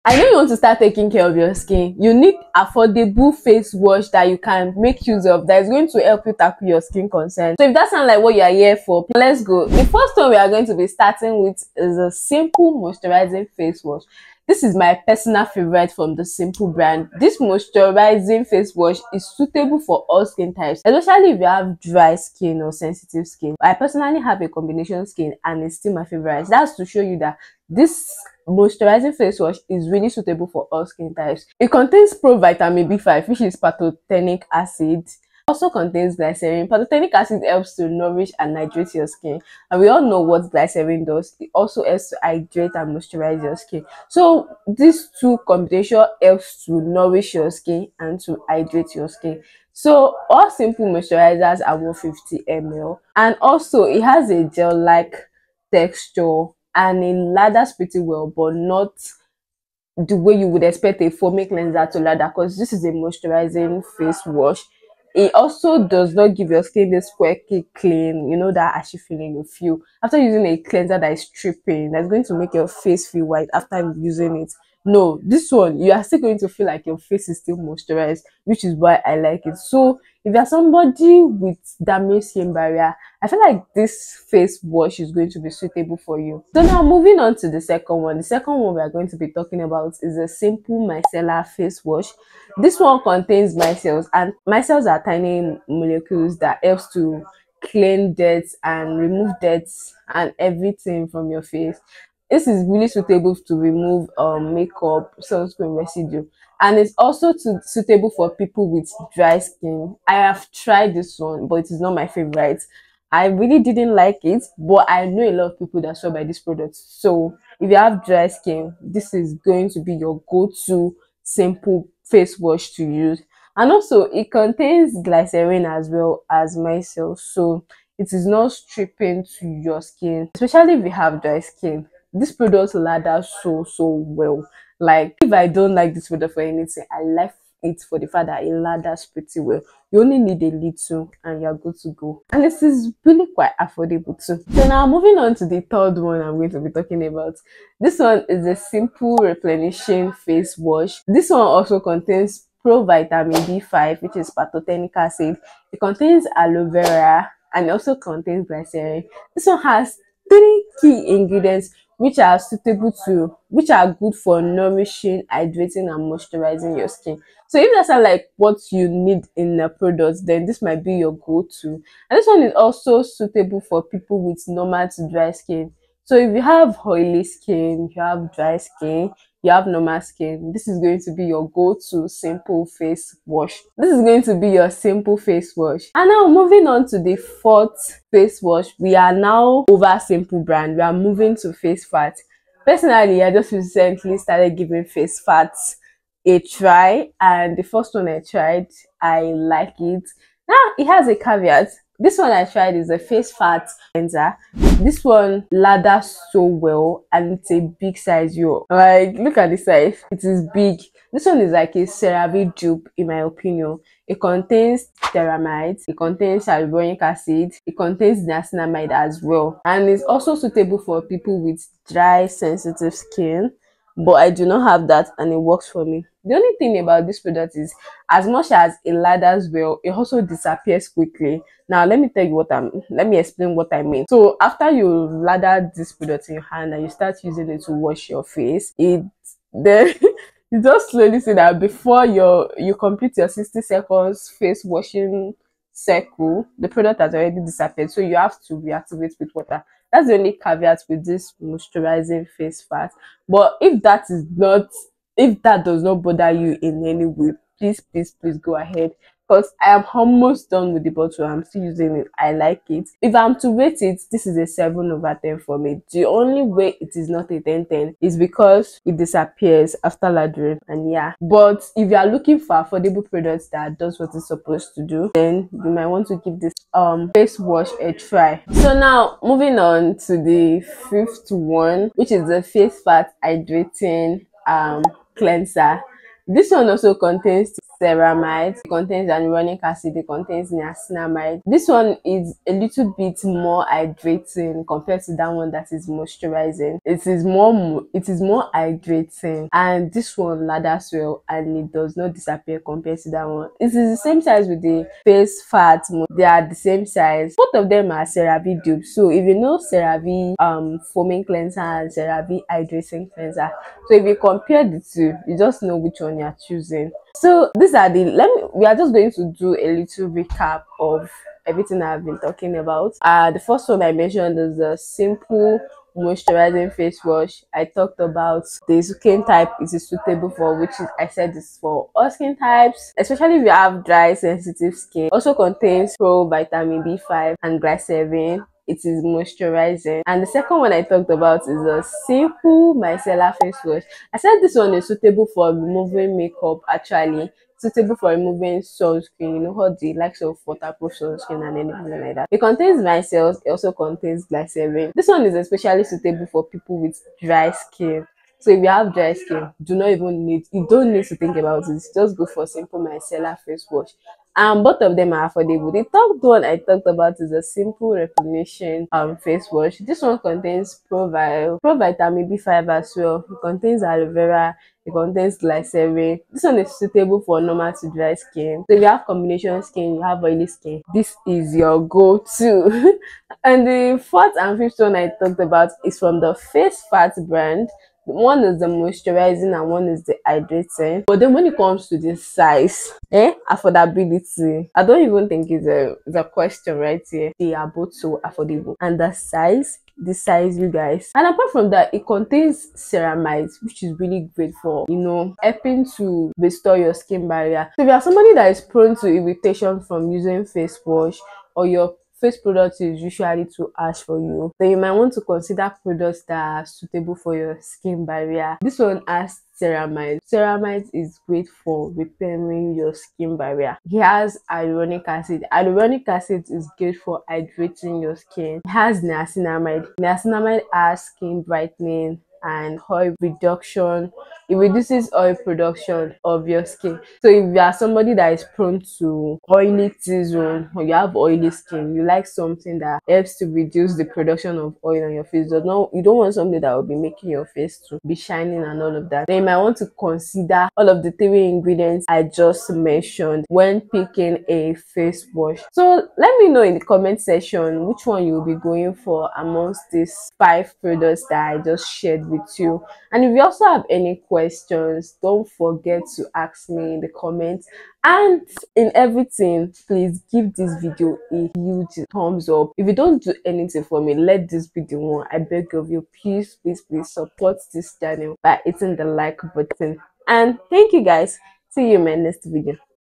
I know you want to start taking care of your skin. You need affordable face wash that you can make use of that is going to help you tackle your skin concerns. So if that sounds like what you are here for, let's go. The first one we are going to be starting with is a simple moisturizing face wash. This is my personal favorite from the Simple brand. This moisturizing face wash is suitable for all skin types, especially if you have dry skin or sensitive skin. I personally have a combination skin and it's still my favorite. That's to show you that this moisturizing face wash is really suitable for all skin types. It contains provitamin B5, which is pantothenic acid. Also contains glycerin. Pantothenic acid helps to nourish and hydrate your skin, and we all know what glycerin does. It also helps to hydrate and moisturize your skin. So these two combination helps to nourish your skin and to hydrate your skin. So all simple moisturizers are 150 ml, and also it has a gel-like texture and it lathers pretty well, but not the way you would expect a foaming cleanser to lather, because this is a moisturizing face wash. It also does not give your skin this squeaky clean, you know, that ashy feeling you feel after using a cleanser that is stripping, that's going to make your face feel white after using it. No, this one, you are still going to feel like your face is still moisturized, which is why I like it. So if you're somebody with damaged skin barrier, I feel like this face wash is going to be suitable for you. So now moving on to the second one. The second one we are going to be talking about is a simple micellar face wash. This one contains micelles, and micelles are tiny molecules that helps to clean dirt and remove dirt and everything from your face. This is really suitable to remove makeup, sunscreen residue, and it's also suitable for people with dry skin. I have tried this one, but it is not my favorite. I really didn't like it, but I know a lot of people that swear by this product. So if you have dry skin, this is going to be your go-to simple face wash to use. And also it contains glycerin as well as micelles, so it is not stripping to your skin, especially if you have dry skin. This product lathers so well. Like, if I don't like this product for anything, I like it for the fact that it lathers pretty well. You only need a little and you're good to go, and this is really quite affordable too. So now moving on to the third one I'm going to be talking about. This one is a simple replenishing face wash. This one also contains provitamin B5, which is pantothenic acid. It contains aloe vera and it also contains glycerin. This one has 3 key ingredients which are good for nourishing, hydrating, and moisturizing your skin. So if that's not like what you need in a product, then this might be your go-to. And this one is also suitable for people with normal to dry skin. So if you have oily skin, you have dry skin, you have normal skin, this is going to be your go-to simple face wash. This is going to be your simple face wash. And now moving on to the fourth face wash, we are now over Simple brand. We are moving to face fat. Personally, I just recently started giving face fat a try, and the first one I tried, I like it. Now it has a caveat. This one I tried is a face fat cleanser. This one lathers so well, and it's a big size. Yo, like, look at the size, it is big. This one is like a CeraVe dupe in my opinion. It contains ceramides, it contains hyaluronic acid, it contains niacinamide as well, and it's also suitable for people with dry sensitive skin, but I do not have that and it works for me. The only thing about this product is, as much as it lathers well, it also disappears quickly. Now let me explain what I mean. So after you lather this product in your hand and you start using it to wash your face, then you just slowly see that before you complete your 60 seconds face washing cycle, the product has already disappeared, so you have to reactivate with water. That's the only caveat with this moisturizing face fat. But if that does not bother you in any way, please go ahead, because I am almost done with the bottle. I'm still using it. I like it. If I'm to rate it, this is a 7/10 for me. The only way it is not a 10/10 is because it disappears after lathering, and yeah. But if you are looking for affordable products that does what it's supposed to do, then you might want to give this face wash a try. So now moving on to the fifth one, which is the face fat hydrating cleanser. This one also contains ceramide, it contains hyaluronic acid, it contains niacinamide. This one is a little bit more hydrating compared to that one that is moisturizing. It is more hydrating, and this one lathers well and it does not disappear compared to that one. It is the same size with the face fat. They are the same size. Both of them are CeraVe dupes. So if you know CeraVe foaming cleanser and CeraVe hydrating cleanser, so if you compare the two, you just know which one you are choosing. So these are we are just going to do a little recap of everything I've been talking about. The first one I mentioned is the simple moisturizing face wash. I talked about the skin type it is suitable for, which is, I said, is for all skin types, especially if you have dry sensitive skin. Also contains pro vitamin B5 and glycerin. It is moisturizing. And the second one I talked about is a simple micellar face wash. I said this one is suitable for removing makeup. Actually, suitable for removing sunscreen, you know, how the likes of waterproof sunscreen and anything like that. It contains micelles, it also contains glycerin. This one is especially suitable for people with dry skin. So if you have dry skin, you don't need to think about it. Just go for simple micellar face wash. And both of them are affordable. The third one I talked about is a simple replenishing face wash. This one contains pro vitamin B5 as well. It contains aloe vera, it contains glycerin. This one is suitable for normal to dry skin. So if you have combination skin, you have oily skin, this is your go-to. And the fourth and fifth one I talked about is from the Face Fat brand. One is the moisturizing and one is the hydrating. But then when it comes to the size, affordability, I don't even think it's a question right here. They are both so affordable. And the size, you guys. And apart from that, it contains ceramide, which is really great for, you know, helping to restore your skin barrier. So if you are somebody that is prone to irritation from using face wash, or your face product is usually too harsh for you, then you might want to consider products that are suitable for your skin barrier. This one has ceramide. Ceramide is great for repairing your skin barrier. It has hyaluronic acid. Hyaluronic acid is good for hydrating your skin. It has niacinamide. Niacinamide has skin brightening and oil reduction. It reduces oil production of your skin. So if you are somebody that is prone to oily T-zone, or you have oily skin, you like something that helps to reduce the production of oil on your face. You don't want something that will be making your face to be shining and all of that. Then you might want to consider all of the 3 ingredients I just mentioned when picking a face wash. So let me know in the comment section which one you will be going for amongst these 5 products that I just shared with you. And if you also have any questions, don't forget to ask me in the comments. And in everything, please give this video a huge thumbs up. If you don't do anything for me, let this be the one. I beg of you, please support this channel by hitting the like button. And thank you guys. See you in my next video.